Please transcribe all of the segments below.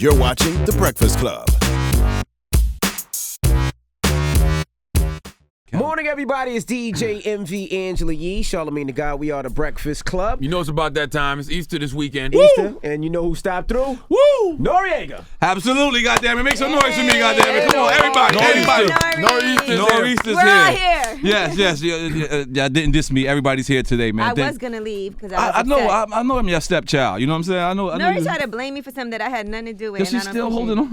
You're watching The Breakfast Club. Morning, everybody. It's DJ MV Angela Yee, Charlamagne the God. We are The Breakfast Club. You know it's about that time. It's Easter this weekend. Easter, and you know who stopped through? Woo! N.O.R.E. Absolutely, goddammit. Make some noise for me, goddammit. Come on, everybody. N.O.R.E. We're all here. Yes. Y'all didn't diss me. Everybody's here today, man. I was going to leave because I was I know I'm your stepchild. You know what I'm saying? I know. N.O.R.E. tried to blame me for something that I had nothing to do with. Because she's still holding on.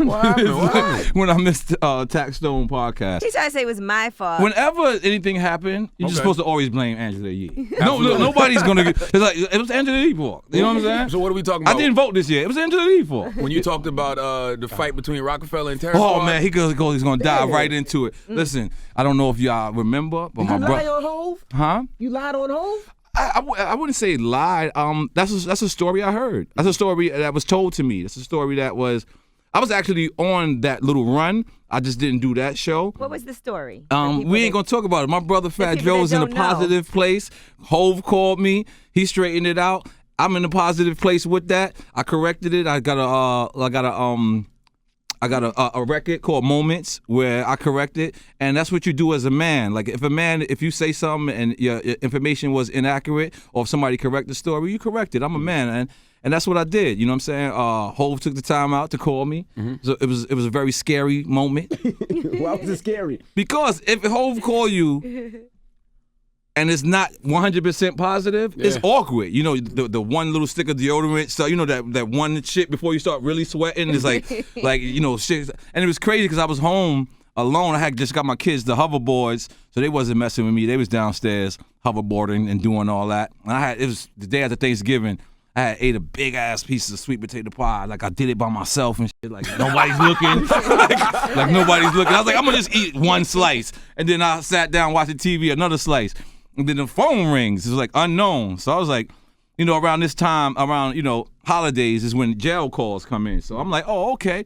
When I missed Tax Stone podcast. He tried to say it was my fault. Whenever anything happened, you're just supposed to always blame Angela Yee. Nobody's going to. It's like, it was Angela Yee's fault. You know what I'm saying? So what are we talking about? I didn't vote this year. It was Angela Yee's fault. When you talked about the fight between Rockefeller and Terror Oh, Squad? man, he's going to dive right into it. Listen, I don't know if y'all remember, but my brother. You lied on Hove? Huh? You lied on Hove? I wouldn't say lied. That's a story I heard. That's a story that was told to me. That's a story that was. I was actually on that little run. I just didn't do that show. What was the story? We ain't gonna talk about it. My brother Fat Joe's in a positive place. Hove called me. He straightened it out. I'm in a positive place with that. I corrected it. I got a record called Moments where I correct it, and that's what you do as a man. Like if you say something and your information was inaccurate, or if somebody correct the story, you correct it. I'm a man, and that's what I did. You know what I'm saying? Hove took the time out to call me. So it was a very scary moment. Why was it scary? Because if Hove call you and it's not 100% positive, it's awkward. You know, the one little stick of deodorant, so you know that one shit before you start really sweating is like you know shit. And it was crazy because I was home alone. I had just got my kids the hoverboards, so they wasn't messing with me. They was downstairs hoverboarding and doing all that. And it was the day after Thanksgiving. I had ate a big ass piece of sweet potato pie. Like I did it by myself and shit. Like nobody's looking. like nobody's looking. I was like, I'm gonna just eat one slice. And then I sat down watching TV, another slice. And then the phone rings. It was like unknown. So I was like, you know, around this time, around, you know, holidays is when jail calls come in. So I'm like, oh, okay.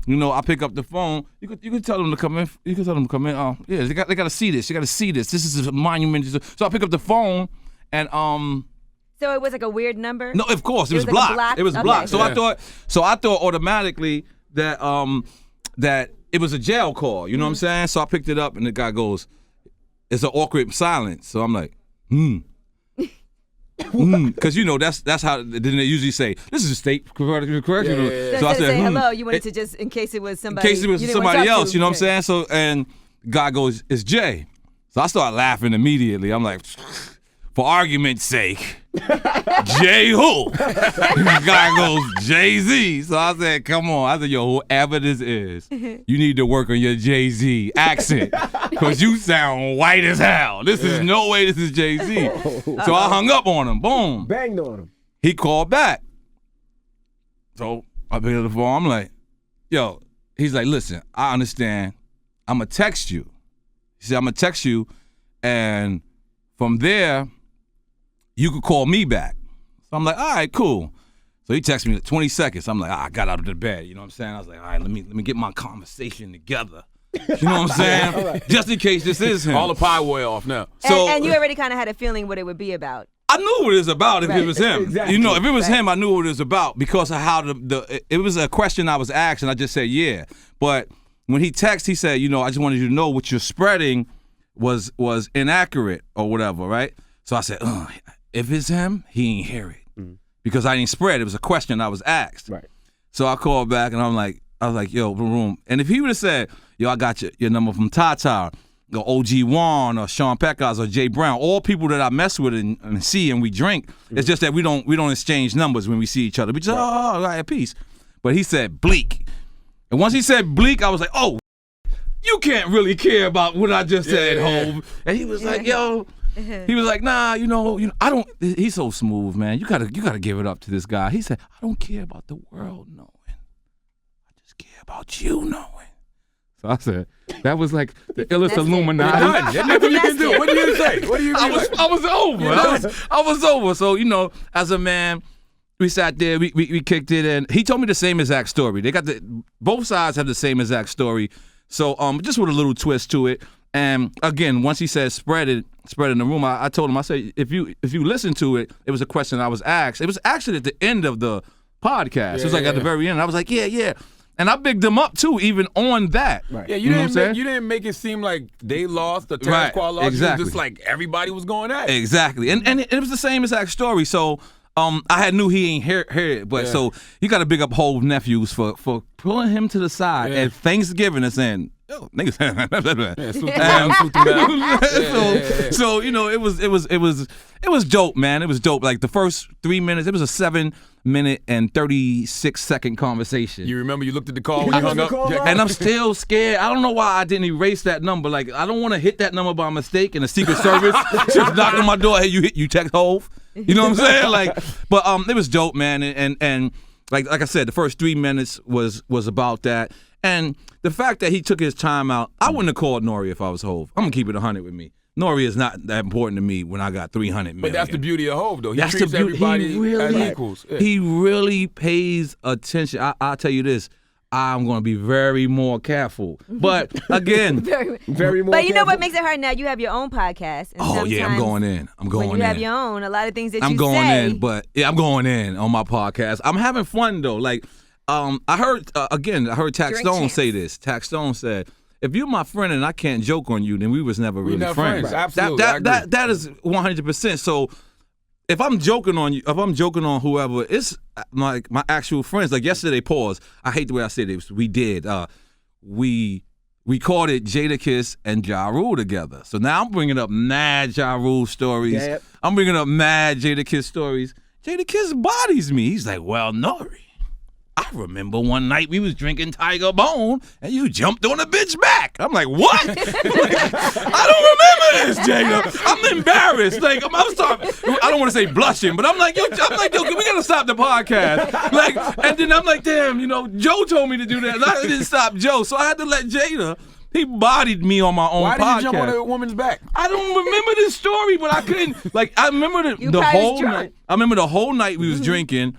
You know, I pick up the phone. You could tell them to come in. You could tell them to come in. Oh, yeah, they got to see this. You got to see this. This is a monument. So I pick up the phone and So it was like a weird number? No, of course. It was blocked. It was blocked. So I thought automatically that that it was a jail call. You know what I'm saying? So I picked it up and the guy goes, it's an awkward silence. So I'm like, because you know that's how then they usually say this is a state correctional. So I said, say hello. You wanted to just in case it was somebody. In case it was somebody else. You know what I'm saying? So and guy goes, it's Jay. So I start laughing immediately. I'm like, for argument's sake, Jay who? The guy goes, Jay-Z. So I said, come on. I said, yo, whoever this is, you need to work on your Jay-Z accent because you sound white as hell. This is no way this is Jay-Z. So I hung up on him. Boom. Banged on him. He called back. So I picked up the phone. I'm like, yo. He's like, listen, I understand. I'm going to text you. He said, I'm going to text you, and from there, you could call me back. So I'm like, all right, cool. So he texted me 20 seconds. I'm like, I got out of the bed. You know what I'm saying? I was like, all right, let me get my conversation together. You know what I'm saying? Right. Just in case this is him. All the pie way off now. So, and you already kind of had a feeling what it would be about. I knew what it was about if it was him. Exactly. You know, if it was him, I knew what it was about because of how it was a question I was asked, and I just said, yeah. But when he texted, he said, you know, I just wanted you to know what you're spreading was inaccurate or whatever, right? So I said, if it's him, he ain't hear it because I didn't spread. It was a question I was asked. Right. So I called back and I was like, yo, room. And if he would have said, yo, I got your number from Tata, or OG Juan, or Sean Peckers, or Jay Brown, all people that I mess with and see and we drink. It's just that we don't exchange numbers when we see each other. We just all right, peace. But he said Bleak, and once he said Bleak, I was like, oh, you can't really care about what I just said, Hove. And he was like, yo. He was like, nah, you know, I don't. He's so smooth, man. You gotta give it up to this guy. He said, I don't care about the world knowing. I just care about you knowing. So I said, that was like the illest Illuminati. There's nothing you can do. What do you say? What do you mean? I was over. I was over. So, you know, as a man, we sat there, we kicked it, and he told me the same exact story. They got both sides have the same exact story. So just with a little twist to it. And again, once he said spread in the room, I told him, I said, if you listen to it, it was a question I was asked. It was actually at the end of the podcast. It was like at the very end. I was like, yeah. And I bigged them up too, even on that. Right. Yeah, you didn't make it seem like they lost, the Terrence Squad lost. Exactly. It was just like everybody was going at it. Exactly. And it was the same exact story. So I knew he ain't heard it, but so you got to big up Hov nephews for pulling him to the side at Thanksgiving and saying, yo, niggas. So you know, it was dope, man. It was dope. Like the first 3 minutes, it was a 7-minute and 36-second conversation. You remember you looked at the call when you hung up? And I'm still scared. I don't know why I didn't erase that number. Like, I don't want to hit that number by mistake and the Secret Service just knocked on my door. Hey, you text Hov. You know what I'm saying? Like, but it was dope, man. And like I said, the first 3 minutes was about that. And the fact that he took his time out, I wouldn't have called N.O.R.E if I was Hov. I'm gonna keep it 100 with me. N.O.R.E is not that important to me when I got 300 million. But that's the beauty of Hov, though. He treats everybody as equals. Yeah. He really pays attention. I'll tell you this. I'm going to be very more careful. But again, very more But you careful. know what makes it hard now? You have your own podcast. And I'm going in. When you have your own, a lot of things that I'm you going say. in, but I'm going in on my podcast. I'm having fun though. Like, I heard Tax Stone say this. Tax Stone said, if you're my friend and I can't joke on you, then we was never really friends. Absolutely. That is 100%. So if I'm joking on you, if I'm joking on whoever, it's my actual friends. Like yesterday, pause. I hate the way I said it. We did. We recorded Jadakiss and Ja Rule together. So now I'm bringing up mad Ja Rule stories. Yep. I'm bringing up mad Jadakiss stories. Jadakiss bodies me. He's like, well, N.O.R.E, I remember one night we was drinking Tiger Bone and you jumped on a bitch back. I'm like, what? I don't remember this, Jada. I'm embarrassed. Like, I don't want to say blushing, but I'm like, yo, we gotta stop the podcast. Like, and then I'm like, damn, you know, Joe told me to do that, and I didn't stop Joe, so I had to let Jada. He bodied me on my own podcast. Why did you jump on a woman's back? I don't remember this story, but I couldn't. Like, I remember the whole night. I remember the whole night we was drinking.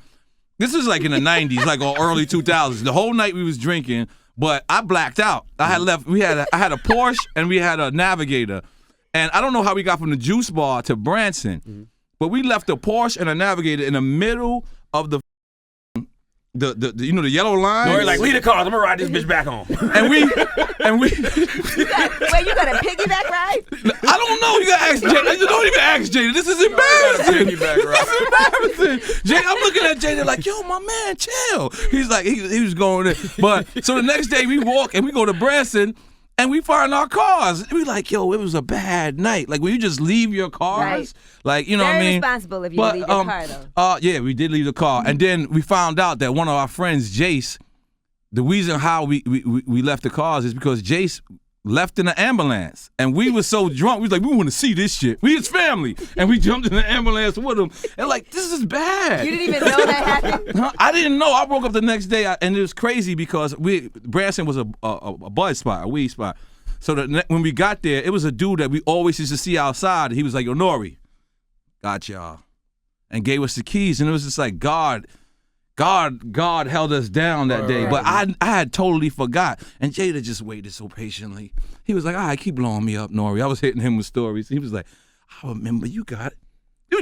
This is like in the 90s, like or early 2000s. The whole night we was drinking, but I blacked out. I had left. I had a Porsche and we had a Navigator, and I don't know how we got from the Juice Bar to Branson, but we left a Porsche and a Navigator in the middle of the yellow line. No, like, leave the cars. I'm gonna ride this bitch back home. and we. Wait, you got a piggyback ride? I don't know. You gotta ask Jada. You don't even ask Jada. This is embarrassing. This is embarrassing. Jada, I'm looking at Jada like, yo, my man, chill. He's like, he was going in. But so the next day we walk and we go to Branson and we find our cars. And we like, yo, it was a bad night. Like when you just leave your cars, Right. like, you know what I mean? Very responsible if you leave your car, though. Yeah, we did leave the car. And then we found out that one of our friends, Jace, the reason how we left the cars is because Jace left in the ambulance. And we were so drunk, we was like, we want to see this shit. We his family. And we jumped in the ambulance with him. And like, this is bad. You didn't even know that happened? I didn't know. I woke up the next day, and it was crazy because Branson was a bud spot, a weed spot. So when we got there, it was a dude that we always used to see outside. He was like, yo, N.O.R.E, got y'all. And gave us the keys. And it was just like, God held us down that day. But I had totally forgot. And Jada just waited so patiently. He was like, all right, keep blowing me up, N.O.R.E. I was hitting him with stories. He was like, I remember you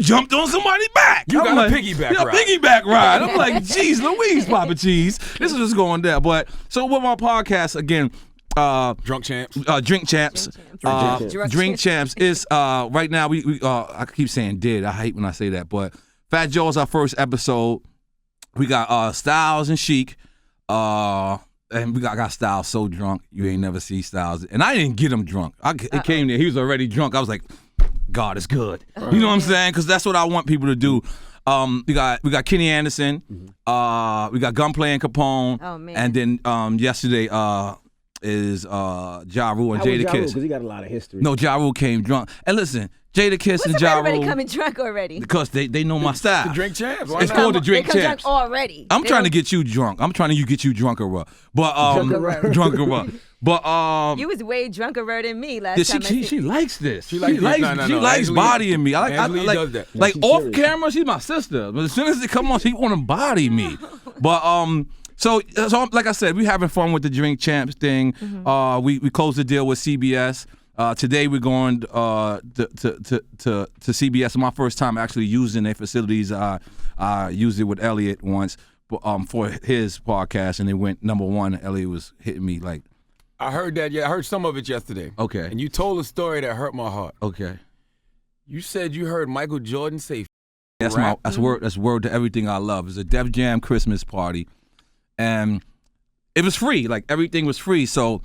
jumped on somebody's back. You got a piggyback ride. Piggyback ride. I'm like, geez, Louise, Papa Cheese. This is what's going down. But so with my podcast, again, Drunk Champs. Drink Champs. Drink Champs is right now we I keep saying did. I hate when I say that, but Fat Joe's our first episode. We got Styles and Chic. And we got Styles so drunk. You ain't never see Styles. And I didn't get him drunk. It came there. He was already drunk. I was like, God is good. You know what I'm saying? Because that's what I want people to do. We got Kenny Anderson. We got Gunplay and Capone. Oh, man. And then yesterday is Ja Rule and Jadakiss. Because he got a lot of history. No, Ja Rule came drunk. And listen, Jadakiss and Ja Rule. Everybody coming drunk already? Because they know my style. The Drink Champs. It's called the Drink they come Champs. drunk already. I'm trying to get you drunk. I'm trying to get you drunker. But drunker. But You was way drunker than me last time. she likes this. She likes bodying me. I Angela like does that. Like she's off serious. camera, she's my sister. But as soon as it come on, she want to body me. But so like I said, we having fun with the Drink Champs thing. We closed the deal with CBS. Today we're going to CBS. My first time actually using their facilities. I used it with Elliot once. for his podcast, and it went #1. Elliot was hitting me like. I heard that. Yeah, I heard some of it yesterday. Okay. And you told a story that hurt my heart. Okay. You said you heard Michael Jordan say. That's rap. that's word to everything I love. It's a Def Jam Christmas party, and it was free. Like everything was free, so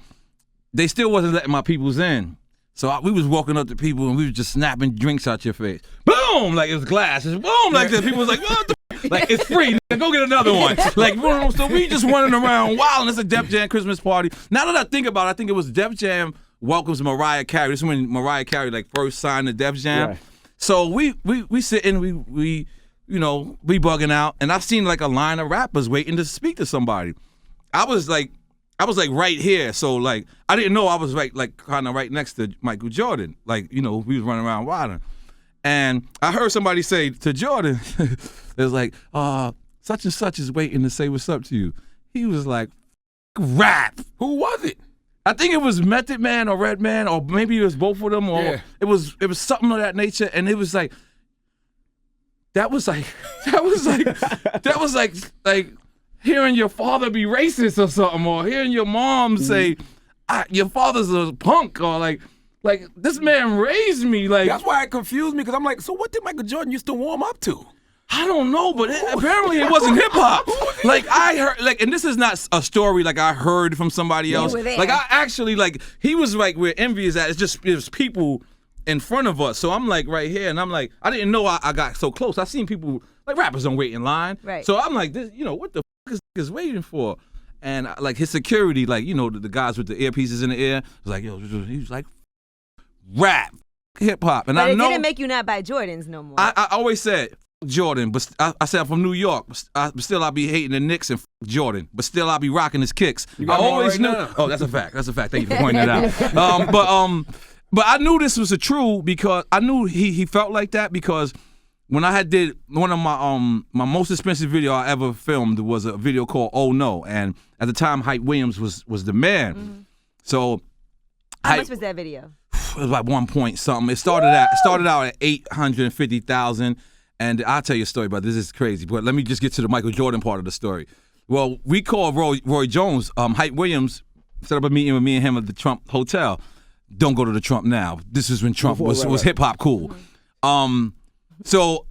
they still wasn't letting my peoples in. So we was walking up to people and we was just snapping drinks out your face. Boom! Like it was glass. It's boom! Like this. People was like, what the like it's free. Go get another one. Like so we just running around wild, and it's a Def Jam Christmas party. Now that I think about it, I think it was Def Jam welcomes Mariah Carey. This is when Mariah Carey like first signed the Def Jam. Right. So we sitting, we bugging out, and I've seen like a line of rappers waiting to speak to somebody. I was like right here, so like I didn't know I was like kind of right next to Michael Jordan. Like we was running around wilding, and I heard somebody say to Jordan, it was like, such and such is waiting to say what's up to you. He was like, rap. Who was it? I think it was Method Man or Redman, or maybe it was both of them, or it was something of that nature, and it was like that was like hearing your father be racist or something, or hearing your mom say your father's a punk, or like this man raised me. Like that's why it confused me, because I'm like, so what did Michael Jordan used to warm up to? I don't know, but apparently it wasn't hip hop. Like I heard, like, and this is not a story like I heard from somebody else. Like I actually like he was like where Envy is at. It was people in front of us. So I'm like right here, and I'm like I didn't know I got so close. I seen people like rappers don't wait in line. Right. So I'm like this, what the fuck is waiting for? And like his security, like the guys with the earpieces in the ear, was like he was like rap, hip hop, and but I know it didn't make you not buy Jordans no more. I always said. Jordan, but I said I'm from New York, but still I be hating the Knicks and Jordan, but still I be rocking his kicks. I always knew. Oh, that's a fact. That's a fact. Thank you for pointing that out. But I knew this was a true because I knew he felt like that because when I had did one of my most expensive video I ever filmed was a video called Oh No, and at the time Hype Williams was the man. Mm-hmm. So how much was that video? It was like 1 point something. It started out at 850,000. And I'll tell you a story about this. This is crazy, but let me just get to the Michael Jordan part of the story. Well, we called Roy Jones. Hype Williams set up a meeting with me and him at the Trump Hotel. Don't go to the Trump now. This is when Trump was hip hop cool. So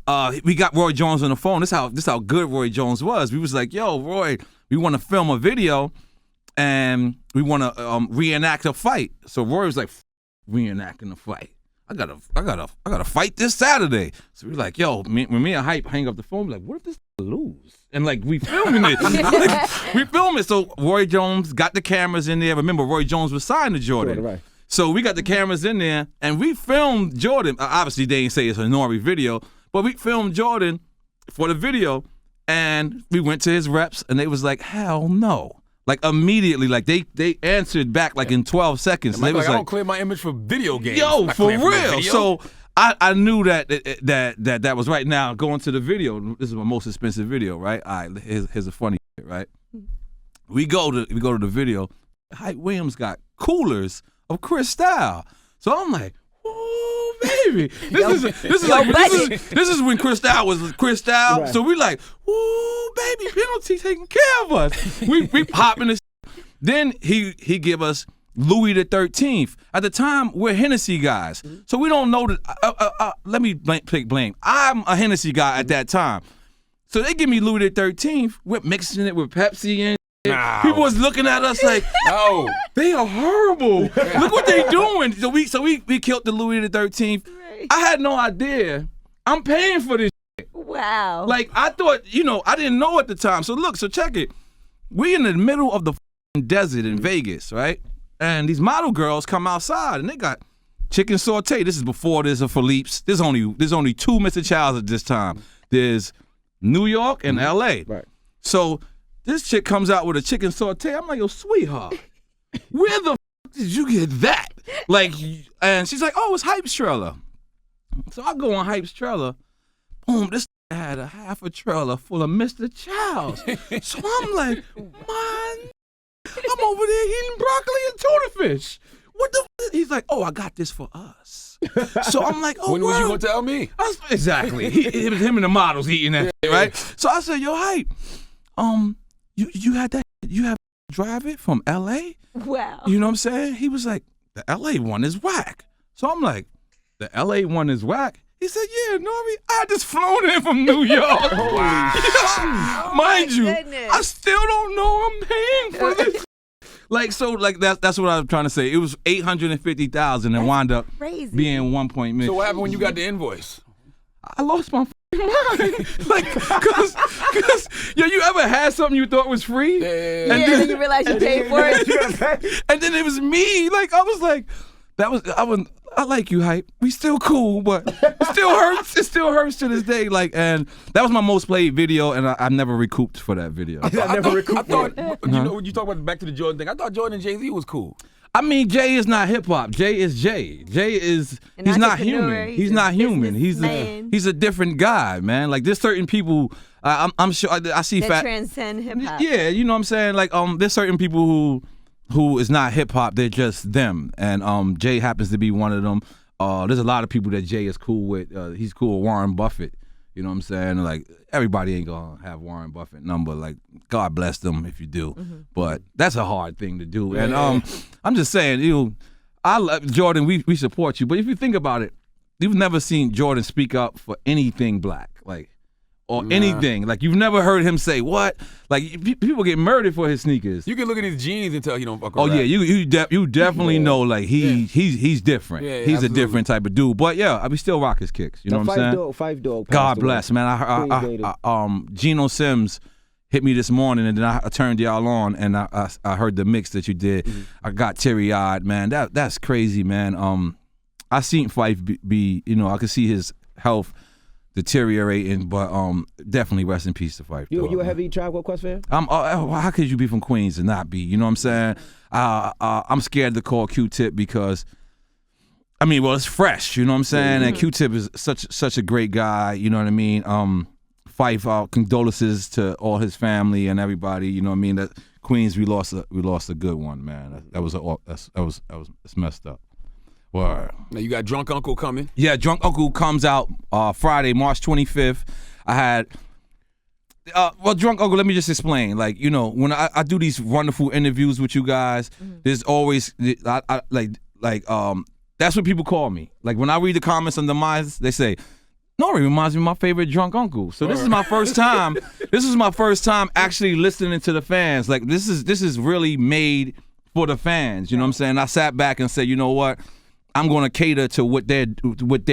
we got Roy Jones on the phone. This how good Roy Jones was. We was like, yo, Roy, we want to film a video, and we want to reenact a fight. So Roy was like, reenacting a fight. I gotta fight this Saturday. So we're like, yo, when me and Hype hang up the phone, we're like, what if this lose? And like we filming it. We film it. So Roy Jones got the cameras in there. Remember, Roy Jones was signed to Jordan. Right. So we got the cameras in there and we filmed Jordan. Obviously they didn't say it's a N.O.R.E video, but we filmed Jordan for the video, and we went to his reps and they was like, hell no. Like immediately, like they answered back like in 12 seconds. And they was like, I don't clear my image for video games. Yo, for real. So I knew that was right. Now going to the video. This is my most expensive video, right? All right, here's a funny shit, right? We go to the video. Hype Williams got coolers of Cristal. So I'm like, ooh, baby. This is when Cristal was Cristal. Right. So we like, ooh, baby, penalty taking care of us. we hop in this. Then he give us Louis the 13th. At the time, we're Hennessy guys. So we don't know that. Let me take blame. I'm a Hennessy guy at that time. So they give me Louis the 13th. We're mixing it with Pepsi and no. People was looking at us like, no, they are horrible. Look what they doing. So we killed the Louis the 13th. Right. I had no idea. I'm paying for this shit. Wow. Like I thought, I didn't know at the time. So look, so check it. We in the middle of the desert in Vegas, right? And these model girls come outside and they got chicken saute. This is before there's a Philippe's. There's only two Mr. Childs at this time. There's New York and LA. Right. So this chick comes out with a chicken saute. I'm like, yo, sweetheart, where the did you get that? Like, and she's like, oh, it's Hype's trailer. So I go on Hype's trailer. Boom, this had a half a trailer full of Mr. Childs. So I'm like, man, I'm over there eating broccoli and tuna fish. What the? He's like, oh, I got this for us. So I'm like, oh, when was you gonna tell me? Exactly. It was him and the models eating that, shit, right? So I said, yo, Hype. you had that, you have to drive it from L.A.? Wow. You know what I'm saying? He was like, the L.A. one is whack. So I'm like, the L.A. one is whack? He said, yeah, N.O.R.E, I just flown in from New York. Wow. Mind you, goodness. I still don't know I'm paying for this. That's what I was trying to say. It was $850,000 and wound up crazy. being 1 point million. So what happened when you got the invoice? I lost my mind. Like, cause you ever had something you thought was free? Yeah. And then you realize you paid for it. And then it was me. Like, I was like, I like you, Hype. We still cool, but it still hurts. It still hurts to this day. Like, and that was my most played video, and I never recouped for that video. I thought, you know, when you talk about back to the Jordan thing, I thought Jordan and Jay-Z was cool. I mean, Jay is not hip hop. Jay is Jay. Jay is he's not human. He's not human. He's a different guy, man. Like, there's certain people. I'm sure I see That fat. transcend hip hop. Yeah, you know what I'm saying. Like, there's certain people who is not hip hop. They're just them, and Jay happens to be one of them. There's a lot of people that Jay is cool with. He's cool with Warren Buffett. You know what I'm saying? Like, everybody ain't gonna have Warren Buffett number. Like, God bless them if you do. Mm-hmm. But that's a hard thing to do. And I'm just saying, I love Jordan. We support you. But if you think about it, you've never seen Jordan speak up for anything black, like, or anything. Like, you've never heard him say what. Like, people get murdered for his sneakers. You can look at his jeans and tell he don't fuck Oh around. yeah, you definitely know, like, he's different. Yeah, He's absolutely. a different type of dude. But yeah, we still rock his kicks. You know what I'm saying? Five Dog. God bless, man. I Geno Sims hit me this morning, and then I turned y'all on, and I heard the mix that you did. Mm-hmm. I got teary-eyed, man. That's crazy, man. I seen Fife be, I could see his health deteriorating, but definitely rest in peace to Fife. You a heavy Tribe Called Quest fan? How could you be from Queens and not be? You know what I'm saying? I'm scared to call Q-Tip because, I mean, well, it's fresh. You know what I'm saying? And Q-Tip is such a great guy. You know what I mean? Fife, condolences to all his family and everybody. You know what I mean? That Queens, we lost a good one, man. It's messed up. Word. Now you got Drunk Uncle coming. Yeah, Drunk Uncle comes out Friday, March 25th. I had, Drunk Uncle, let me just explain. Like, when I do these wonderful interviews with you guys, there's always, that's what people call me. Like, when I read the comments under mine, they say, N.O.R.E reminds me of my favorite Drunk Uncle. So this is my first time. This is my first time actually listening to the fans. Like, this is really made for the fans. You know what I'm saying? I sat back and said, you know what? I'm going to cater to what they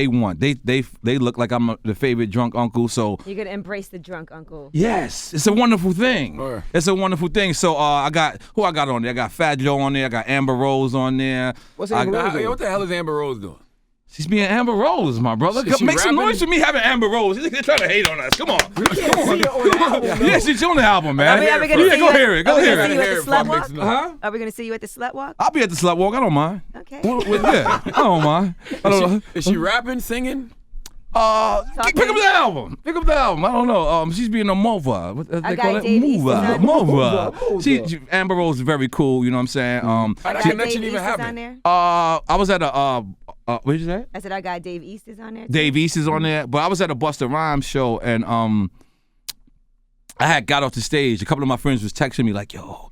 want. They look like I'm the favorite drunk uncle, so You're going to embrace the drunk uncle. yes, it's a wonderful thing. Sure. It's a wonderful thing. So I got on there. I got Fat Joe on there. I got Amber Rose on there. What's Amber Rose Hey, doing? what the hell is Amber Rose doing? She's being Amber Rose, my brother. She Make some rapping? noise for me having Amber Rose. They're trying to hate on us. Come on. See her on the album, Yeah, she's on the album, man. Are we gonna see Go you hear it. Go are we hear gonna see you it. at the slut walk? Huh? Are we going to see you at the slut walk? I'll be at the slut walk. I don't mind. Okay. Yeah, I don't mind. I don't know. Is she rapping, singing? Pick up the album. Pick up the album. I don't know. She's being a mover. What they Our call guy it? Dave East is Mover. on Mover. Mover. She Amber Rose is very cool. You know what I'm saying? How that Our guy connection Dave even East is on happen? there. I was at a what did you say? I said our guy Dave East is on there. Dave East is on there, but I was at a Busta Rhymes show, and I had got off the stage. A couple of my friends was texting me like, "Yo,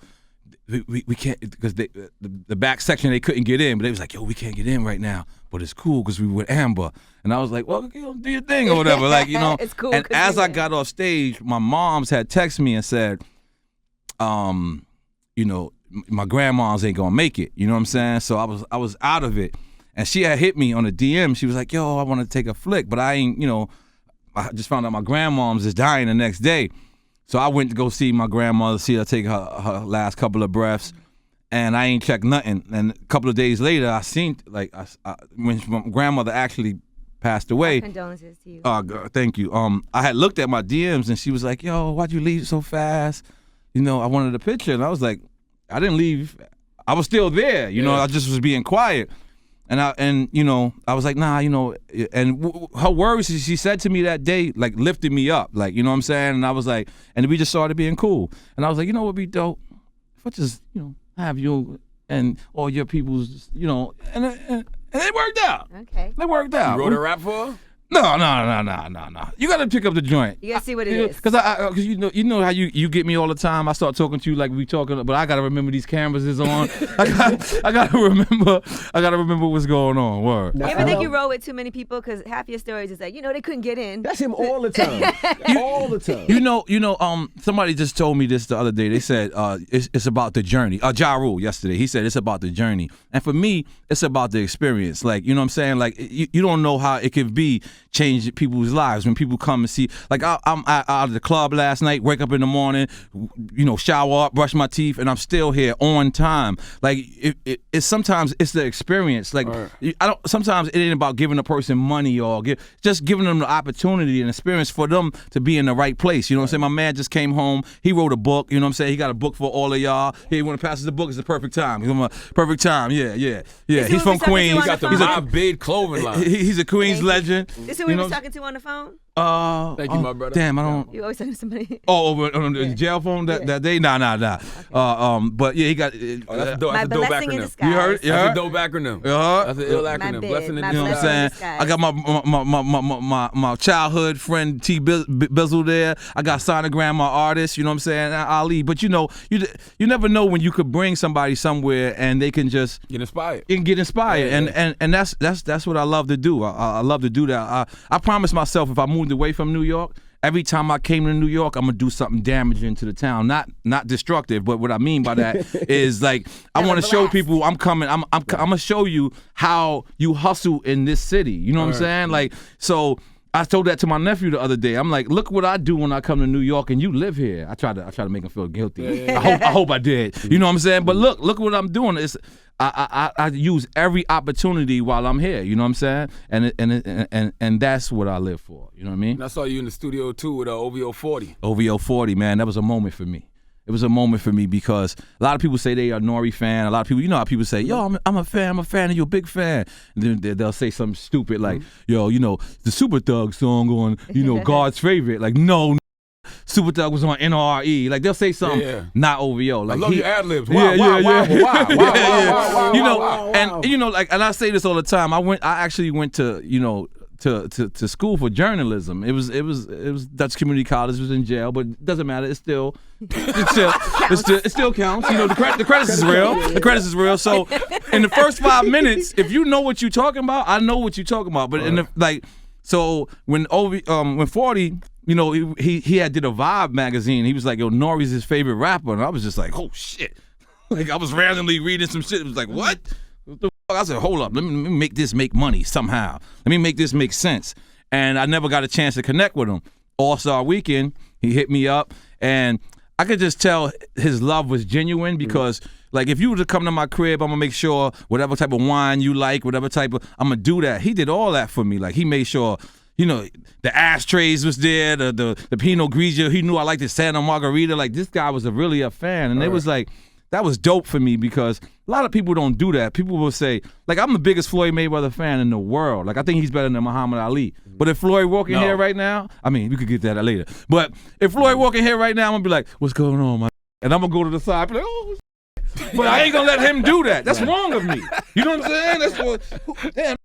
we can't," because the back section they couldn't get in, but they was like, "Yo, we can't get in right now, but it's cool because we with Amber." And I was like, "Well, do your thing or whatever," like, It's cool And 'cause as we I win. got off stage, my moms had texted me and said, my grandma's ain't gonna make it. You know what I'm saying? So I was out of it. And she had hit me on a DM. She was like, yo, I want to take a flick, but I ain't, I just found out my grandmom's is dying the next day. So I went to go see my grandmother, see her take her last couple of breaths, and I ain't checked nothing. And a couple of days later, I seen, when my grandmother actually passed away. Condolences to you. Thank you. I had looked at my DMs, and she was like, yo, why'd you leave so fast? I wanted a picture. And I was like, I didn't leave. I was still there. I just was being quiet. And I was like, nah, and her words she said to me that day, like, lifted me up, like, you know what I'm saying? And I was like, and we just started being cool. And I was like, you know what would be dope? If I just, have you and all your people's, and it worked out. Okay. It worked out. You wrote a rap for her? No. You gotta pick up the joint. You gotta see what it is. Because because you know how you get me all the time. I start talking to you like we talking, but I gotta remember these cameras is on. I gotta remember what's going on. Word. You ever think you roll with too many people? Because half your stories is like, they couldn't get in. That's him all the time. All the time. Somebody just told me this the other day. They said it's about the journey. Ja Rule yesterday. He said it's about the journey, and for me, it's about the experience. Like, you know what I'm saying? Like, you don't know how it could be change people's lives when people come and see. Like, I'm out of the club last night, wake up in the morning, shower up, brush my teeth, and I'm still here on time. Like, it's sometimes it's the experience. Like, sometimes it ain't about giving a person money or just giving them the opportunity and experience for them to be in the right place. You know what I'm saying? My man just came home. He wrote a book. You know what I'm saying? He got a book for all of y'all. Hey, when it passes the book, it's the perfect time. Perfect time. Yeah. He's from Queens. He got the Mob Bid clothing line. He's a Queens legend. This is who we was talking to on the phone? Thank you, my brother. Damn, I don't. You always talking to somebody. On the jail phone that day? Nah. Okay. But yeah, he got. That's a dope blessing in acronym. disguise. You heard? That's a dope acronym. That's an ill acronym. Blessing in My You know what I'm blessing in saying? disguise. I got my childhood friend T Bizzle there. I got Sonogram, my artist. You know what I'm saying? Ali. But you never know when you could bring somebody somewhere and they can just Get inspired. Yeah. And that's what I love to do. I love to do that. I promised myself if I moved away from New York, every time I came to New York, I'm gonna do something damaging to the town. Not destructive, but what I mean by that is like I want to show people I'm coming. I'm gonna show you how you hustle in this city. You know what I'm saying? Like, so I told that to my nephew the other day. I'm like, look what I do when I come to New York and you live here. I try to make him feel guilty. Yeah. I hope I did. You know what I'm saying? But look what I'm doing. It's I use every opportunity while I'm here. You know what I'm saying? And that's what I live for. You know what I mean? And I saw you in the studio too with OVO 40. OVO 40, man. That was a moment for me. It was a moment for me because a lot of people say they are N.O.R.E fan. A lot of people, how people say, yo, I'm a fan. I'm a fan of you, a big fan. And then they'll say something stupid like, yo, the Super Thug song on, God's favorite. Like, no, Super Thug was on N.O.R.E. Like, they'll say something, not OVO. Like, I love your ad libs. Wow. Wow. And I say this all the time. I actually went to, to school for journalism. It was Dutch Community College. It was in jail, but it doesn't matter. It still counts. The credits is real. The credits is real. So in the first 5 minutes, if you know what you're talking about, I know what you're talking about. But so when 40, he had did a Vibe magazine. He was like, yo, N.O.R.E's his favorite rapper, and I was just like, oh shit. Like, I was randomly reading some shit. It was like, what? What the fuck? I said, hold up. Let me make this make money somehow. Let me make this make sense. And I never got a chance to connect with him. All-Star Weekend, he hit me up, and I could just tell his love was genuine because, like, if you were to come to my crib, I'm going to make sure whatever type of wine you like, I'm going to do that. He did all that for me. Like, he made sure, the ashtrays was there, the Pinot Grigio. He knew I liked the Santa Margarita. Like, this guy was really a fan. And it was like, that was dope for me because a lot of people don't do that. People will say, like, I'm the biggest Floyd Mayweather fan in the world. Like, I think he's better than Muhammad Ali. But if Floyd walking here right now, I mean, we could get that later. But if Floyd walking here right now, I'm going to be like, what's going on, man? And I'm going to go to the side and be like, oh, but I ain't going to let him do that. That's wrong of me. You know what I'm saying? That's what, damn,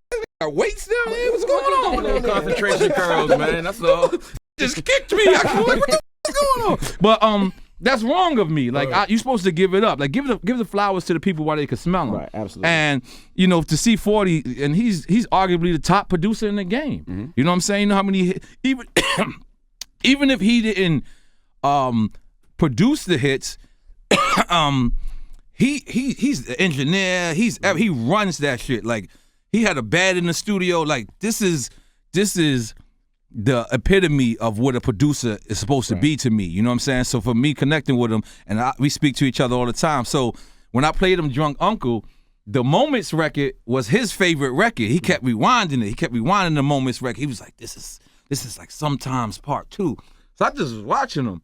got weights down there? What's going on? Concentration curls, man. That's all. Just kicked me. I was like, what the fuck is going on? But, that's wrong of me. Like, you're supposed to give it up. Like, give the flowers to the people while they can smell them. Right, absolutely. And to see 40, and he's arguably the top producer in the game. Mm-hmm. You know what I'm saying? You know how many even if he didn't produce the hits, he's the engineer. He runs that shit. Like, he had a bed in the studio. Like, this is the epitome of what a producer is supposed to be to me. You know what I'm saying? So for me connecting with him, and we speak to each other all the time. So when I played him Drunk Uncle, the Moments record was his favorite record. He kept rewinding it. He kept rewinding the Moments record. He was like, this is like Sometimes Part 2. So I just was watching him.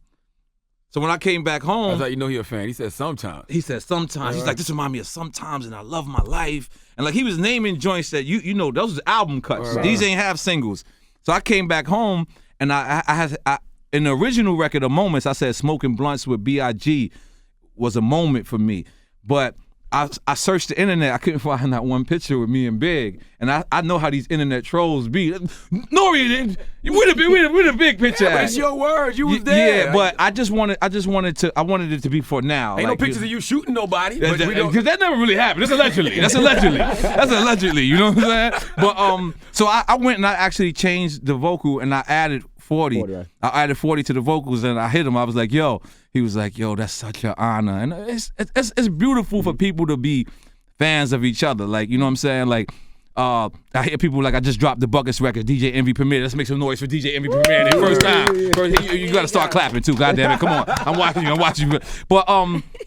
So when I came back home, that's how you know he a fan. He said sometimes. He's like, this reminds me of Sometimes, and I love my life. And like, he was naming joints that those are album cuts. Right. These ain't half singles. So I came back home, and I had in the original record of Moments, I said Smoking Blunts with B.I.G. was a moment for me. But I searched the internet. I couldn't find that one picture with me and Big. And I know how these internet trolls be. N.O.R.E, we're the big picture. Yeah, it's your word. You was there. Yeah, but I wanted it to be for now. Ain't no pictures of you shooting nobody. Because that never really happened. That's allegedly. That's allegedly. You know what I'm saying? But so I went and I actually changed the vocal and I added 40. Right. I added 40 to the vocals and I hit him. I was like, yo. He was like, yo, that's such an honor. And it's beautiful for people to be fans of each other. Like, you know what I'm saying? Like, I hear people like, I just dropped the Buckets record, DJ Envy premiere. Let's make some noise for DJ Envy premiere. First time. You got to start clapping too, goddamn it. Come on. I'm watching you. But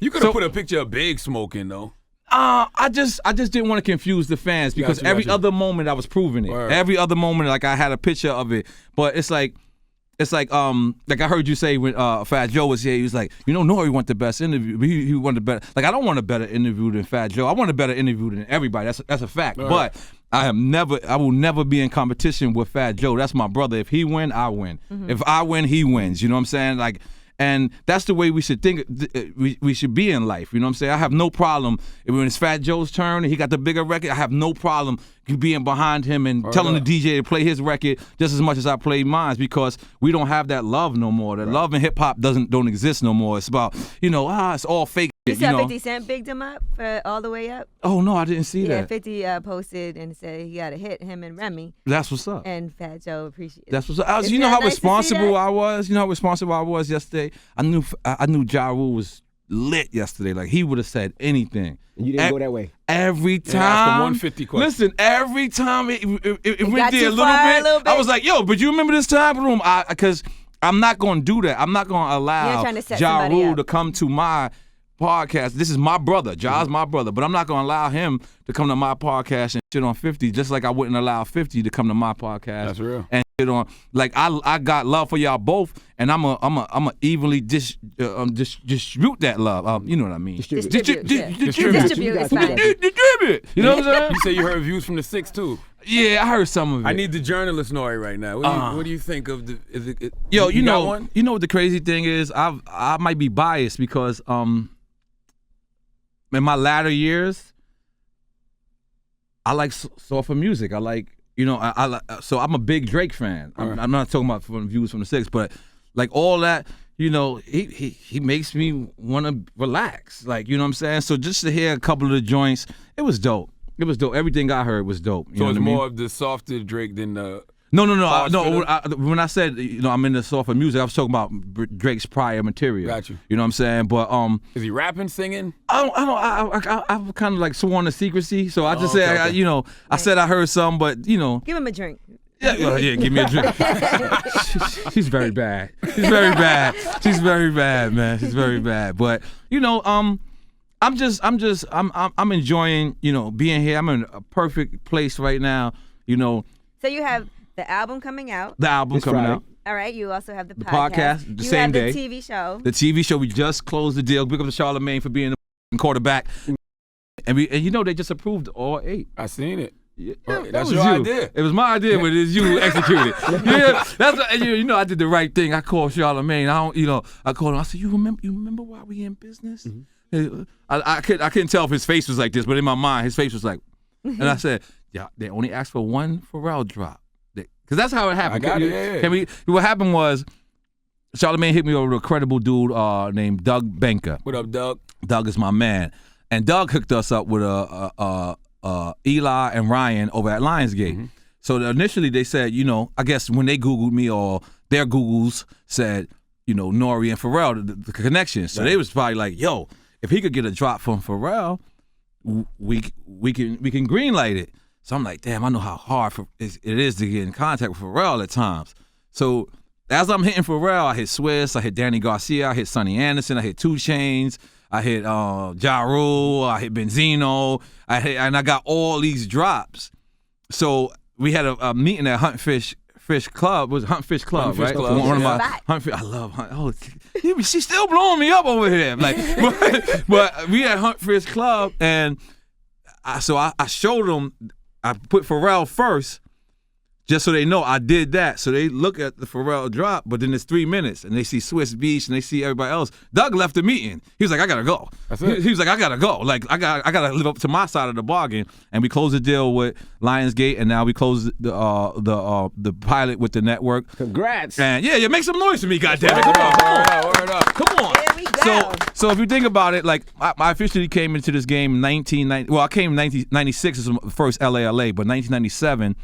you could have put a picture of Big smoking though. I just didn't want to confuse the fans because every other moment I was proving it. Word. Every other moment, like I had a picture of it. But it's like I heard you say when Fat Joe was here, he was like, you know, N.O.R.E want the best interview. He wanted better. Like, I don't want a better interview than Fat Joe. I want a better interview than everybody. That's a fact. Right. But I will never be in competition with Fat Joe. That's my brother. If he win, I win. Mm-hmm. If I win, he wins. You know what I'm saying? Like, and that's the way we should think. We should be in life. You know what I'm saying? I have no problem when it's Fat Joe's turn and he got the bigger record. I have no problem being behind him and telling the DJ to play his record just as much as I play mine, because we don't have that love no more. That love in hip hop don't exist no more. It's about, it's all fake. You saw 50 Cent bigged him up for All the Way Up? Oh, no, I didn't see that. Yeah, 50 posted and said he got a hit, him and Remy. That's what's up. And Fat Joe appreciated it. That's what's up. You know how responsible I was? You know how responsible I was yesterday? I knew Ja Rule was lit yesterday. Like, he would have said anything. And you didn't go that way? Every time. Ask him 150 questions. Listen, every time it went there a little bit, I was like, yo, but you remember this time room? Because I'm not going to do that. I'm not going to allow Ja Rule to come to my podcast. This is my brother. Ja's my brother, but I'm not gonna allow him to come to my podcast and shit on 50, just like I wouldn't allow 50 to come to my podcast. That's real. And shit on. Like, I got love for y'all both, and I'm a evenly distribute that love. You know what I mean? Distribute. It's fine. Distribute. You know what I'm saying? You say you heard views from the 6 too. Yeah, I heard some of it. I need the journalist N.O.R.E right now. What do you think of the? Yo, you know what the crazy thing is? I might be biased because in my latter years, I like softer music. I like, so I'm a big Drake fan. I'm not talking about from views from the 6, but like all that, he makes me want to relax. Like, you know what I'm saying? So just to hear a couple of the joints, it was dope. It was dope. Everything I heard was dope. So it's more of the softer Drake than the... No. When I said I'm into softer music, I was talking about Drake's prior material. Got you. You know what I'm saying? But is he rapping, singing? I've kind of like sworn to secrecy, so I just said I said I heard some, but give him a drink. Yeah, give me a drink. She's very bad. She's very bad. She's very bad, man. She's very bad. But I'm enjoying being here. I'm in a perfect place right now. So you have the album coming out. The album coming out. All right. You also have the podcast. The same day. You have the TV show. The TV show. We just closed the deal. Big up to Charlamagne for being the quarterback. And they just approved all 8. I seen it. Yeah, that's your idea. It was my idea, but it's you who executed. Yeah, I did the right thing. I called Charlamagne. I called him. I said, you remember why we in business? Mm-hmm. I couldn't tell if his face was like this, but in my mind, his face was like, and I said, yeah, they only asked for one Pharrell drop. Because that's how it happened. I got it, what happened was, Charlamagne hit me over with a credible dude named Doug Banker. What up, Doug? Doug is my man. And Doug hooked us up with Eli and Ryan over at Lionsgate. Mm-hmm. So initially they said, I guess when they Googled me or their Googles said, N.O.R.E and Pharrell, the connection. So they was probably like, yo, if he could get a drop from Pharrell, we can greenlight it. So I'm like, damn, I know how hard it is to get in contact with Pharrell at times. So as I'm hitting Pharrell, I hit Swiss, I hit Danny Garcia, I hit Sonny Anderson, I hit 2 Chainz, I hit Ja Rule, I hit Benzino, and I got all these drops. So we had a meeting at Huntfish Club. It was Huntfish Club, right? Club. One of my Huntfish. I love Hunt. Oh, she's still blowing me up over here. Like, but we had Huntfish Club, and I showed them. I put Pharrell first just so they know I did that. So they look at the Pharrell drop, but then it's 3 minutes, and they see Swiss Beach, and they see everybody else. Doug left the meeting. He was like, I gotta go. He was like, I gotta go. Like I gotta live up to my side of the bargain. And we closed the deal with Lionsgate, and now we closed the pilot with the network. Congrats. And yeah, make some noise for me, goddammit. Word up. Come on. There we go. So if you think about it, like I officially came into this game in 1990. Well, I came in 1996 as the first LA, but 1997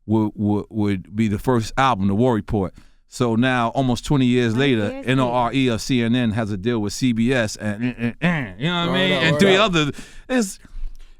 would be the first album, The War Report. So now, almost 20 years later, N.O.R.E. of CNN has a deal with CBS, and you know what I mean, and three others.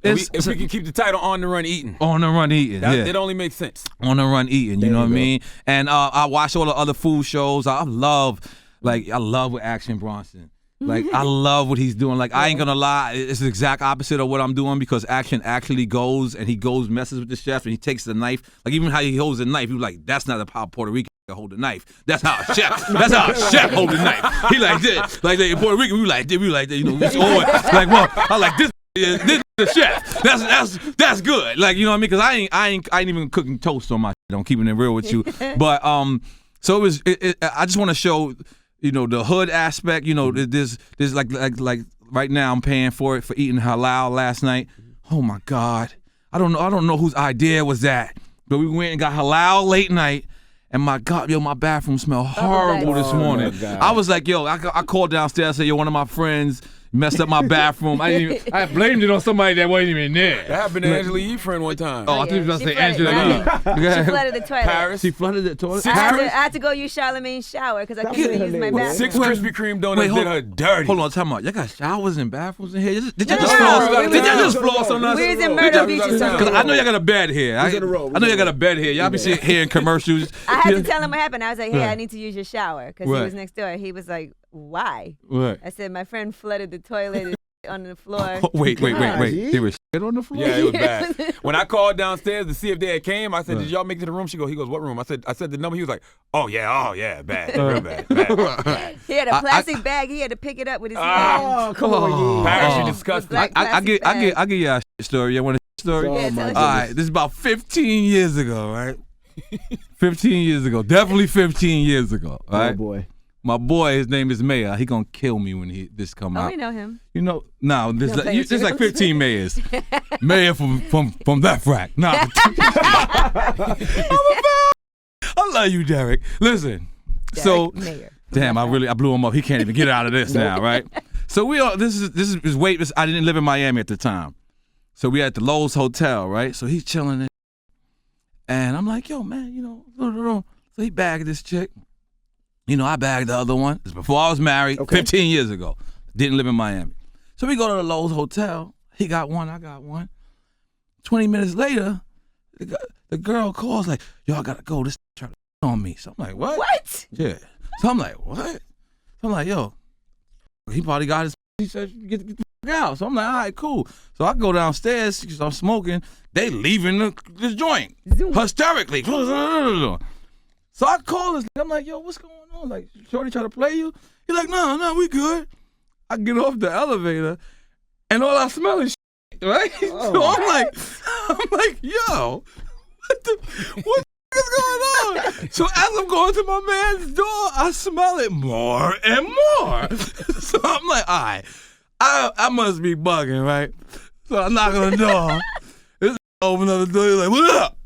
If we can keep the title On the Run Eating. On the Run Eating, yeah. It only makes sense. On the Run Eating, you know what I mean? And I watch all the other food shows. I love with Action Bronson. Like, I love what he's doing. Like, I ain't gonna lie, it's the exact opposite of what I'm doing, because Action actually goes messes with the chef, and he takes the knife. Like, even how he holds the knife, he was like, that's not how Puerto Rican hold the knife. That's how a chef hold the knife. He like this. Like, in Puerto Rican, we like this, you know, it's always like, well, I like this is the chef. That's good. Like, you know what I mean? Because I ain't even cooking toast on my shit. I'm keeping it real with you. But so it was. I just want to show, you know, the hood aspect. You know, there's like right now I'm paying for eating halal last night. Oh my God, I don't know whose idea was that, but we went and got halal late night. And my God, my bathroom smelled horrible this morning. I was like, I called downstairs, said, one of my friends messed up my bathroom. I blamed it on somebody that wasn't even there. That happened to Angela Yee friend one time. Oh, I think you were going to say Angela Yee. She flooded the toilet. Paris. She flooded the toilet? I had to go use Charlemagne's shower because I couldn't use my bathroom. 6 Krispy Kreme donuts did her dirty. Hold on, time out. Y'all got showers and bathrooms in here? Did y'all just floss on us? We was in Myrtle Beach. Because I know y'all got a bed here. I know y'all got a bed here. Y'all be sitting here in commercials. I had to tell him what happened. I was like, hey, I need to use your shower because he was next door. He was like, why? What? I said, my friend flooded the toilet on the floor. Oh, wait. There was shit on the floor? Yeah, it was bad. When I called downstairs to see if they had came, I said, did y'all make it to the room? He goes, what room? I said the number. He was like, oh yeah, bad, real bad. He had a plastic bag. He had to pick it up with his hand. Oh, come on, Paris, you disgusting. I give y'all a story. You want a story? Oh, my all right, this is about 15 years ago, right? 15 years ago. Definitely 15 years ago, all right? Oh, boy. My boy, his name is Mayor. He gonna kill me when this come out. Oh, we know him. You know, no, there's like 15 mayors. Mayor from that frack. Nah. I love you, Derek. Listen. Derek Mayor. Damn, I blew him up. He can't even get out of this now, right? So this is wait. I didn't live in Miami at the time, so we at the Lowe's Hotel, right? So he's chilling, and I'm like, yo, man, you know, so he bagged this chick. You know, I bagged the other one. It's before I was married, 15 years ago. Didn't live in Miami. So we go to the Lowe's Hotel. He got one, I got one. 20 minutes later, the girl calls like, yo, I gotta go. This trying to on me. So I'm like, what? What? Yeah. So I'm like, what? So I'm like, yo, he probably got his, he said, get the fuck out. So I'm like, all right, cool. So I go downstairs, because I'm smoking. They leaving the joint hysterically. So I call this. I'm like, yo, what's going on? Like, shorty try to play you? He's like, no, we good. I get off the elevator, and all I smell is shit, right? Oh. So I'm like, yo, what is going on? So as I'm going to my man's door, I smell it more and more. So I'm like, all right, I must be bugging, right? So I knock on the door. This open up the door. He's like, what up?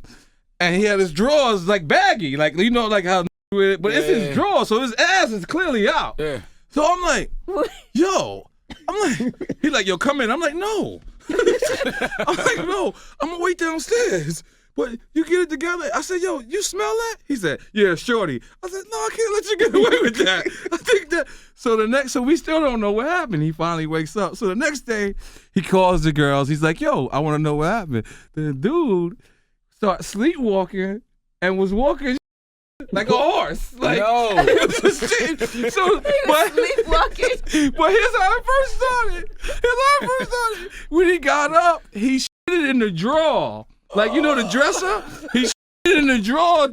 And he had his drawers like baggy, like, you know, like how with it, but it's his drawers, so his ass is clearly out. Yeah. So I'm like, yo, he's like, yo, come in. I'm like, no. I'm like, no, I'm gonna wait downstairs. But you get it together. I said, yo, you smell that? He said, yeah, shorty. I said, no, I can't let you get away with that. I think that. So we still don't know what happened. He finally wakes up. So the next day, he calls the girls. He's like, yo, I want to know what happened. The dude sleepwalking and was walking like a horse. Like, no. So, but sleepwalking. But here's how it first started. When he got up, he shitted in the drawer. Like, you know the dresser? He shitted in the drawer.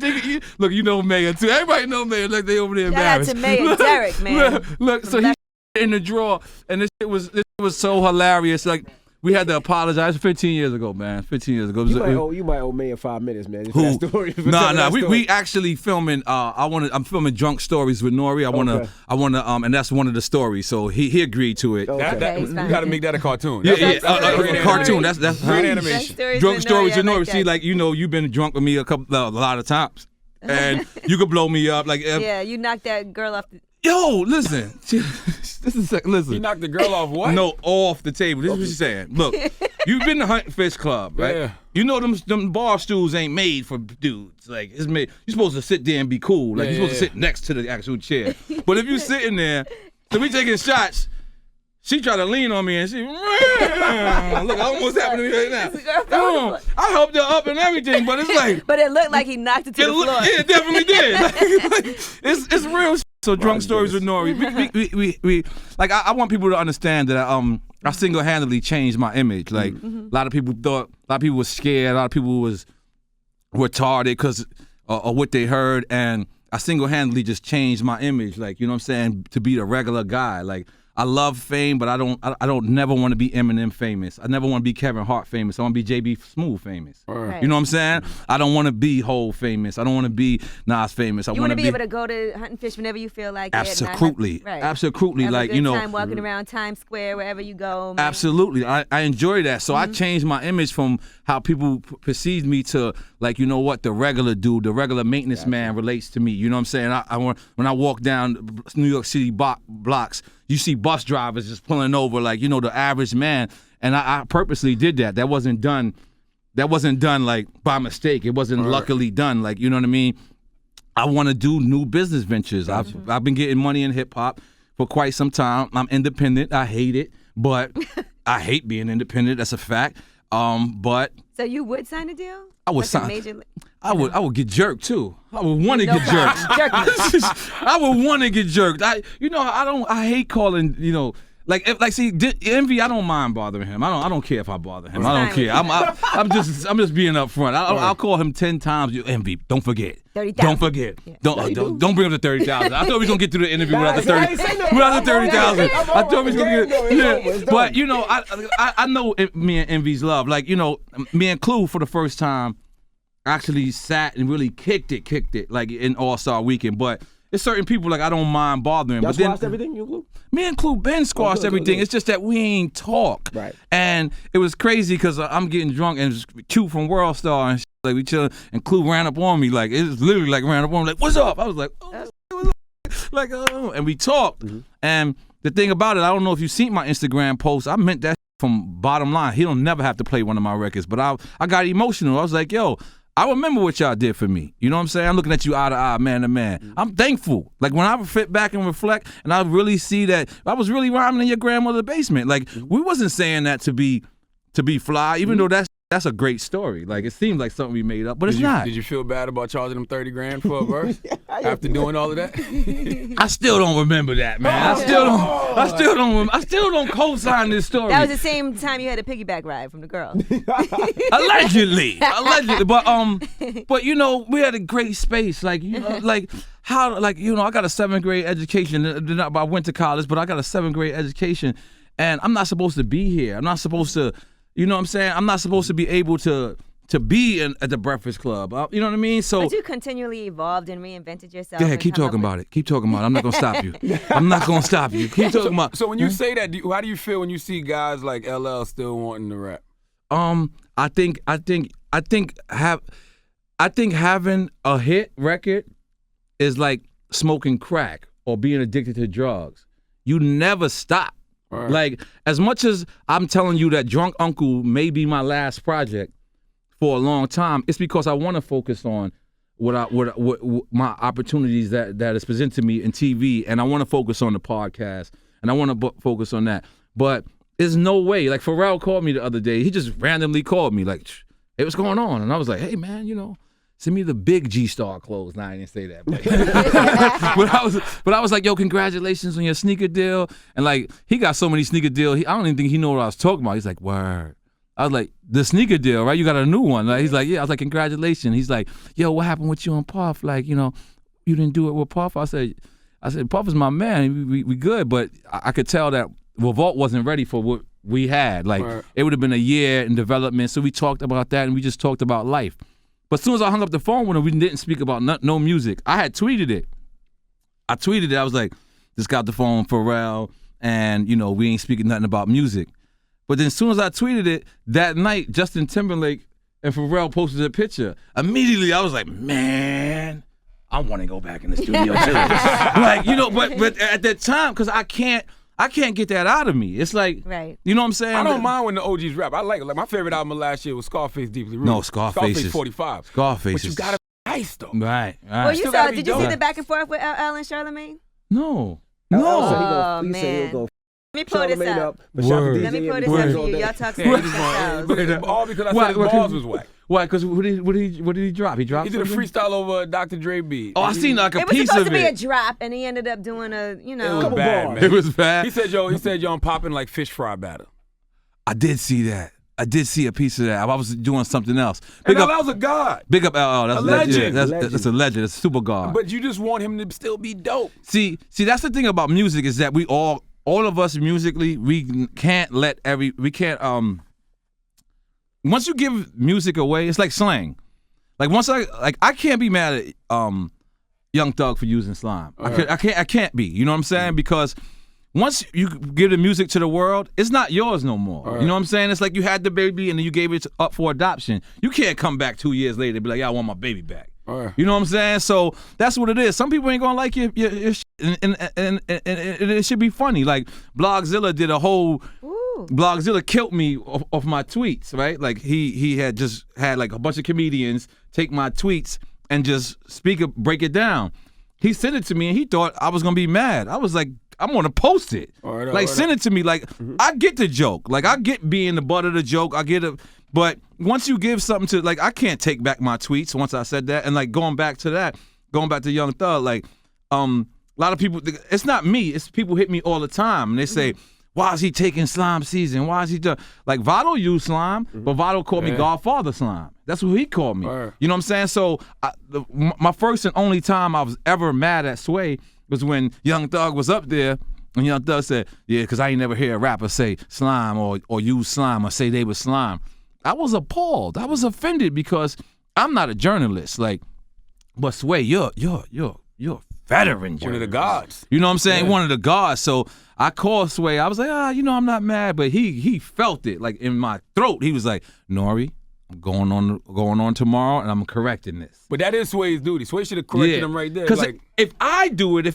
Look, you know Mayor too. Everybody know Mayor. Like, they over there embarrassed. Shout out to Mayor Derek, man. Look, so he shitted in the drawer, and this shit was so hilarious. Like, We had to apologize 15 years ago, man. 15 years ago. You might owe me 5 minutes, man. Just Who? that story. Nah. We actually filming. I'm filming Drunk Stories with N.O.R.E. I wanna, and that's one of the stories. So he agreed to it. Okay. You got to make that a cartoon. Yeah, cartoon. That's great animation. Drunk Stories with N.O.R.E. See, like you've been drunk with me a lot of times, and you could blow me up. Like yeah, you knocked that girl off. Yo, listen. Listen. You knocked the girl off what? No, off the table. This is what she's saying. Look, you've been to Hunt and Fish Club, right? Yeah. You know them bar stools ain't made for dudes. Like it's made. You're supposed to sit there and be cool. Like you're supposed to sit next to the actual chair. But if you sitting there, so we taking shots. She tried to lean on me and she, look, I almost happened to me right now. I helped her up and everything, but it's like. But it looked like he knocked it to the floor. Yeah, it definitely did. Like, it's real. So Drunk Stories with N.O.R.E. We like I want people to understand that I single-handedly changed my image. Like a lot of people was scared. A lot of people was retarded because of what they heard, and I single-handedly just changed my image. Like, you know what I'm saying, to be the regular guy. Like, I love fame, but I don't never want to be Eminem famous. I never want to be Kevin Hart famous. I want to be JB Smooth famous. Right. You know what I'm saying? I don't want to be Hov famous. I don't want to be Nas famous. You want to be able to go to Hunt and Fish whenever you feel like absolutely. it. Right. Absolutely. Have like, a good time walking around Times Square, wherever you go. Man. Absolutely. I enjoy that. So I changed my image from how people perceive me to, like, you know what, the regular dude, the regular maintenance man relates to me. You know what I'm saying? When I walk down New York City blocks, you see bus drivers just pulling over, like, you know, the average man. And I purposely did that. That wasn't done like by mistake. It wasn't luckily done. Like, you know what I mean? I want to do new business ventures. I've been getting money in hip hop for quite some time. I'm independent. I hate it, but I hate being independent. That's a fact. But so you would sign a deal? I would sign. I would get jerked too. I would want to get jerked. I would want to get jerked. I hate calling, you know, see, Envy, I don't mind bothering him. I don't care if I bother him. I don't care. I'm just being upfront. I'll call him 10 times. Envy, don't forget. 30,000. Don't forget. Yeah. Don't bring up the 30,000. I thought we was gonna get through the interview without the 30,000. I thought we was gonna get. But you know, I know me and Envy's love. Like, you know, me and Clue for the first time actually sat and really kicked it like in All-Star Weekend. But there's certain people like I don't mind bothering. Y'all but then squashed everything, you and Clue? Me and Clue Ben squashed everything. Good. It's just that we ain't talk. Right. And it was crazy because I'm getting drunk and Q from World Star and like we chilling and Clue ran up on me like it was literally like ran up on me like, what's up? I was like, and we talked. And the thing about it, I don't know if you've seen my Instagram post. I meant that from bottom line. He'll never have to play one of my records. But I got emotional. I was like, yo, I remember what y'all did for me. You know what I'm saying? I'm looking at you eye to eye, man to man. I'm thankful. Like when I fit back and reflect and I really see that I was really rhyming in your grandmother's basement. Like we wasn't saying that to be fly, even though that's a great story. Like it seems like something we made up, but it's not. Did you feel bad about charging them $30,000 for a verse after doing all of that? I still don't remember that, man. I still don't co-sign this story. That was the same time you had a piggyback ride from the girl. Allegedly. But you know, we had a great space. Like, you know, like how, like, you know, I got a 7th grade education. I went to college, but I got a 7th grade education, and I'm not supposed to be here. I'm not supposed to. You know what I'm saying? I'm not supposed to be able to be at the Breakfast Club. You know what I mean? So, but you continually evolved and reinvented yourself. Go ahead, keep talking about it. Keep talking about it. I'm not going to stop you. I'm not going to stop you. Keep talking about it. So when you say that, how do you feel when you see guys like LL still wanting to rap? I think having a hit record is like smoking crack or being addicted to drugs. You never stop. Right. Like, as much as I'm telling you that Drunk Uncle may be my last project for a long time, it's because I want to focus on what my opportunities that is presented to me in TV, and I want to focus on the podcast, and I want to focus on that. But there's no way. Like, Pharrell called me the other day. He just randomly called me, like, hey, what's going on? And I was like, hey, man, you know, send me the big G-Star clothes. Nah, I didn't say that. But I was like, yo, congratulations on your sneaker deal. And like, he got so many sneaker deals, I don't even think he know what I was talking about. He's like, word. I was like, the sneaker deal, right? You got a new one. Like, he's like, yeah. I was like, congratulations. He's like, yo, what happened with you and Puff? Like, you know, you didn't do it with Puff. I said, Puff is my man. We good. But I could tell that Revolt wasn't ready for we had. Like, it would have been a year in development. So we talked about that, and we just talked about life. But as soon as I hung up the phone with him, we didn't speak about no music. I had tweeted it. I was like, just got the phone for Pharrell, and, you know, we ain't speaking nothing about music. But then as soon as I tweeted it, that night, Justin Timberlake and Pharrell posted a picture. Immediately, I was like, man, I want to go back in the studio too. Like, you know, but at that time, because I can't get that out of me. It's like, you know what I'm saying? I don't mind when the OGs rap. I like my favorite album of last year was Scarface Deeply Rooted. No, Scarface 45. Scarface But you gotta be nice though. Right. Well, did you see the back and forth with LL and Charlamagne? No. Oh, he said he'll go Let me pull this up. Word. Let me pull this up for you. Y'all talk some All because I said his balls was whack. Why? Because what did he drop? He dropped. He did a something? freestyle over Dr. Dre beat. Oh, I seen like a It was piece supposed of to be it. a drop, and he ended up doing a, you know. It was bad, man. It was bad. He said, yo, I'm popping like fish fry batter. I did see that. I did see a piece of that. I was doing something else. And LL's a god. Big up LL. That's a legend. That's a legend. It's a super god. But you just want him to still be dope. See, that's the thing about music is that we all of us musically, we can't once you give music away, it's like slang. Like I can't be mad at Young Thug for using slime. I can't be. You know what I'm saying? Because once you give the music to the world, it's not yours no more. You know what I'm saying? It's like you had the baby and then you gave it up for adoption. You can't come back 2 years later and be like, yeah, I want my baby back. You know what I'm saying? So that's what it is. Some people ain't gonna like your shit, and it should be funny. Like Blogzilla did a whole. Blogzilla killed me off my tweets, right? Like he had just had like a bunch of comedians take my tweets and just break it down. He sent it to me and he thought I was gonna be mad. I was like, I'm gonna post it. Send it to me. Like I get the joke. Like I get being the butt of the joke. I get it. But once you give something to, like, I can't take back my tweets once I said that. And like going back to Young Thug, like a lot of people, it's not me. It's people hit me all the time and they say, why is he taking slime season? Why is he doing? Like Vado used slime, but Vado called me Godfather Slime. That's what he called me. You know what I'm saying? So my first and only time I was ever mad at Sway was when Young Thug was up there, and Young Thug said, yeah, because I ain't never hear a rapper say slime or use slime or say they was slime. I was appalled. I was offended because I'm not a journalist. Like, but Sway, you're a veteran journalist. One of the gods. You know what I'm saying? One of the gods. So I called Sway. I was like, I'm not mad, but he felt it like in my throat. He was like, N.O.R.E, I'm going on tomorrow, and I'm correcting this. But that is Sway's duty. Sway should have corrected him right there. Because if I do it,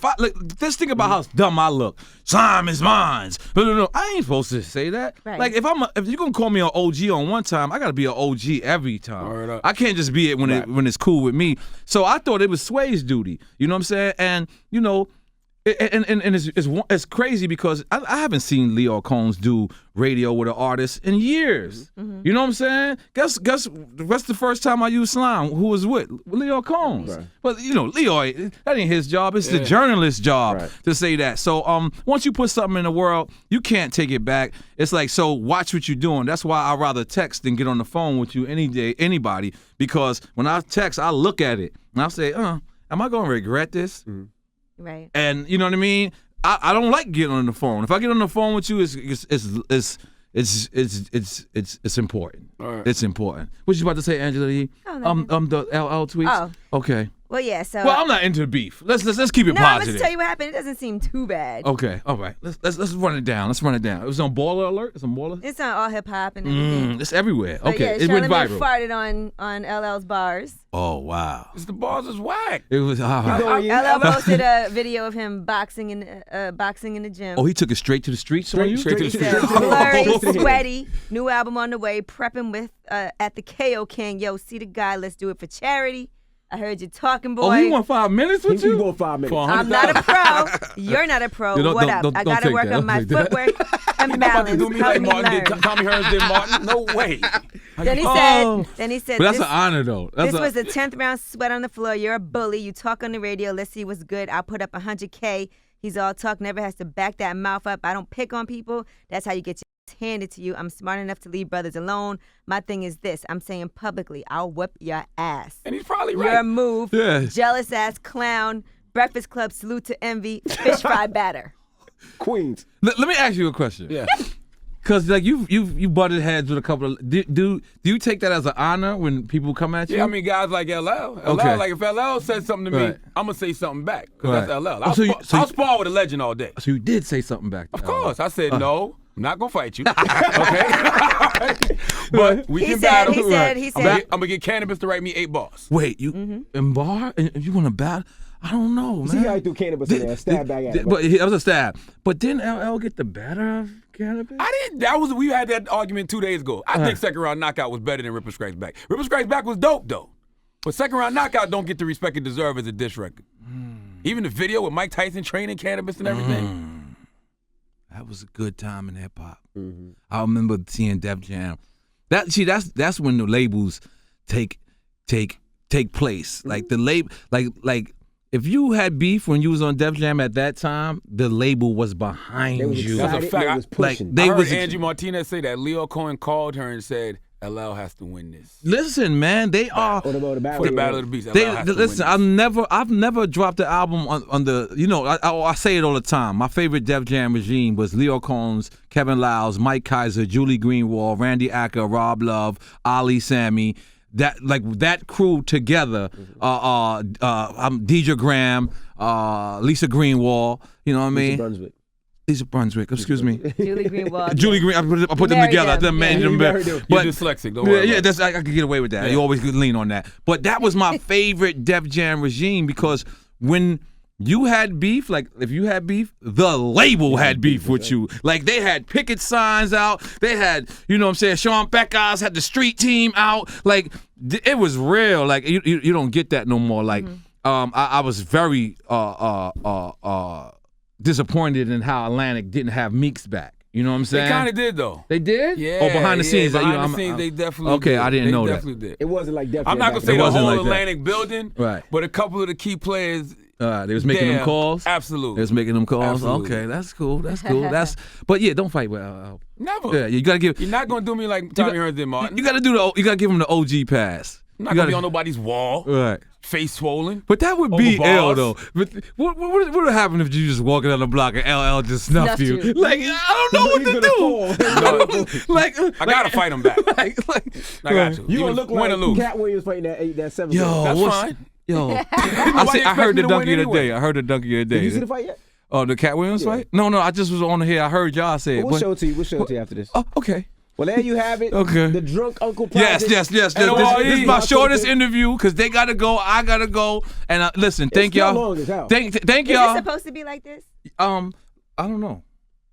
just think about how dumb I look. Slime is mine. No, I ain't supposed to say that. Right. Like if you're gonna call me an OG on one time, I gotta be an OG every time. I can't just be it when it's cool with me. So I thought it was Sway's duty. You know what I'm saying? And you know. And it's crazy because I haven't seen Leo Combs do radio with an artist in years. You know what I'm saying? Guess that's the first time I used slime. Who was with Leo Combs? Right. But you know, Leo, that ain't his job. It's the journalist's job to say that. So once you put something in the world, you can't take it back. It's like, so watch what you're doing. That's why I'd rather text than get on the phone with you any day, anybody. Because when I text, I look at it and I say, am I gonna regret this? Right. And you know what I mean? I don't like getting on the phone. If I get on the phone with you, it's important. Right. It's important. What you about to say, Angela Yee? Oh, the LL tweets? Oh. Okay. Well, yeah, so. Well, I'm not into beef. Let's keep it positive. I'm going to tell you what happened. It doesn't seem too bad. Okay, all right. Let's run it down. It was on Baller Alert? It's on Baller? It's on All Hip Hop and everything. It's everywhere. But okay, yeah, it went viral. farted on LL's bars. Oh, wow. The bars is whack. It was LL posted a video of him boxing in the gym. Oh, he took it straight to the streets on you? Straight to the streets. Blurry, sweaty, new album on the way, prepping with at the KO King. Yo, see the guy, let's do it for charity. I heard you talking, boy. Oh, he want 5 minutes with you? He want 5 minutes. I'm not a pro. You're not a pro. What up? I got to work on my footwork and balance. Do me like Martin did. Tommy Hearns did Martin? No way. Then he said, but that's an honor, though. This was the 10th round sweat on the floor. You're a bully. You talk on the radio. Let's see what's good. I'll put up 100K. He's all talk, never has to back that mouth up. I don't pick on people. That's how you get your handed to you. I'm smart enough to leave brothers alone. My thing is this. I'm saying publicly, I'll whip your ass. And he's probably right. Your move. Yeah. Jealous ass clown. Breakfast Club, salute to envy. Fish fry batter. Queens. Let me ask you a question. Yeah. Cause like you butted heads with a couple of. Do you take that as an honor when people come at you? Yeah, I mean, guys like LL. Okay. Like if LL says something to me, Right. I'm gonna say something back because Right. that's LL. Oh, so you- I'll spar with a legend all day. So you did say something back. Of course, I said no. I'm not gonna fight you. Okay, but we He can said- battle. he said- he said- I'm gonna get Cannabis to write me 8 bars. Wait, you in bar and you want to battle? I don't know, man. See how he threw Cannabis in there, stab back at him. But that was a stab. But didn't LL get the better of Cannabis? I didn't. We had that argument 2 days ago. I think second round knockout was better than Ripper Strikes Back. Ripper Strikes Back was dope though, but second round knockout don't get the respect it deserve as a diss record. Even the video with Mike Tyson training Cannabis and everything. That was a good time in hip hop. I remember seeing Def Jam. That's when the labels take place. Like the label, like if you had beef when you was on Def Jam at that time, the label was behind They was you. That's a excited, fact. they was pushing. They I heard was- Angie Martinez say that Leo Cohen called her and said, LL has to win this. Listen, man, they are. What about the battle? For the Battle of the Beats, LL They, has to listen, win this. I've never dropped the album on the, you know, I say it all the time. My favorite Def Jam regime was Leo Combs, Kevin Lyles, Mike Kaiser, Julie Greenwald, Randy Acker, Rob Love, Ali Sammy. That crew together. Deidre Graham, Lisa Greenwald. You know what I mean? Brunswick. Lisa Brunswick. Excuse me. Julie Greenwald. Julie Green. I put them Married together. I them. done managed Yeah, them you better. married them. You're dyslexic. Don't worry about it. I could get away with that. You always could lean on that. But that was my favorite Def Jam regime because when you had beef, like if you had beef, the label had beef with you. Like they had picket signs out. They had, you know what I'm saying, Sean Beckers had the street team out. Like it was real. Like you don't get that no more. Like I was very disappointed in how Atlantic didn't have Meeks back. You know what I'm saying? They kind of did though. They did? Yeah. Oh, behind the scenes. Behind the scenes, they definitely Okay, did. I didn't know They that. definitely did. It wasn't like Def I'm Jam not back gonna then. say the wasn't whole like that. Atlantic building, Right. but a couple of the key players. They was making them there. calls. Absolutely. They was making them calls. Absolutely. Okay, that's cool. But yeah, don't fight with. Never. Yeah, you gotta give. You're not gonna do me like Tommy Hearns did, Martin. You gotta do the. You gotta give him the OG pass. I'm not You gonna gotta- be on nobody's wall, Right. face swollen. But that would Over be L bars. though. But what would happen if you just walking down the block and LL just snuffed Snuffed you? you. Like I don't know what He's to gonna do. fall. like I gotta fight him back. Like, I got to. You gonna Even look win or like lose. Cat Williams fighting that 7. yo, That's what's, fine. yo. Why I you heard expect me the to donkey win of the day. anyway? I heard the donkey of the Did you see day. the fight yet? Oh, the Cat Williams Yeah. fight? No, I just was on here. I heard y'all say it. We'll show it to you. We'll show it to you after this. Oh, okay. Well, there you have it. Okay. The Drunk Uncle Yes. Project. This is my N.O.R.E. shortest interview because they gotta go. I gotta go. And listen, thank still y'all. long as hell. Thank Is y'all. it supposed to be like this? I don't know.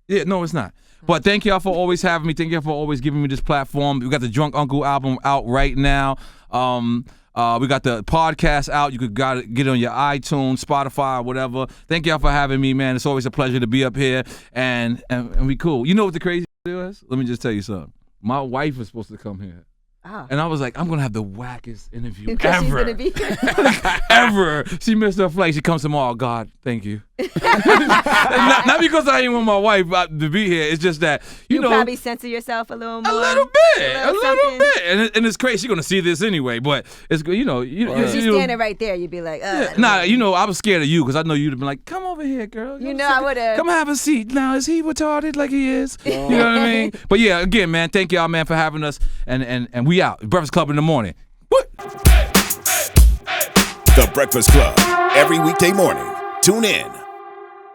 Yeah, no, it's not. But thank y'all for always having me. Thank y'all for always giving me this platform. We got the Drunk Uncle album out right now. We got the podcast out. You could get it on your iTunes, Spotify, whatever. Thank y'all for having me, man. It's always a pleasure to be up here, and we cool. You know what the crazy is? Let me just tell you something. My wife was supposed to come here. Oh. And I was like, I'm gonna have the wackest interview Because she's ever. gonna be Ever. She missed her flight. She comes tomorrow. God, thank you. not because I ain't want my wife to be here. It's just that you know probably censor yourself a little more. a little little bit. And it's crazy. She's gonna see this anyway. But it's good. You know. She's standing right there. You'd be like, Nah, you know, I was scared of you because I know you'd have been like, come over here, girl. You know I would've. Come have a seat. Now, is he retarded like he is? You know what I mean? But yeah, again, man, thank y'all, man, for having us. And we out. Breakfast Club in the morning. What? The Breakfast Club. Every weekday morning. Tune in.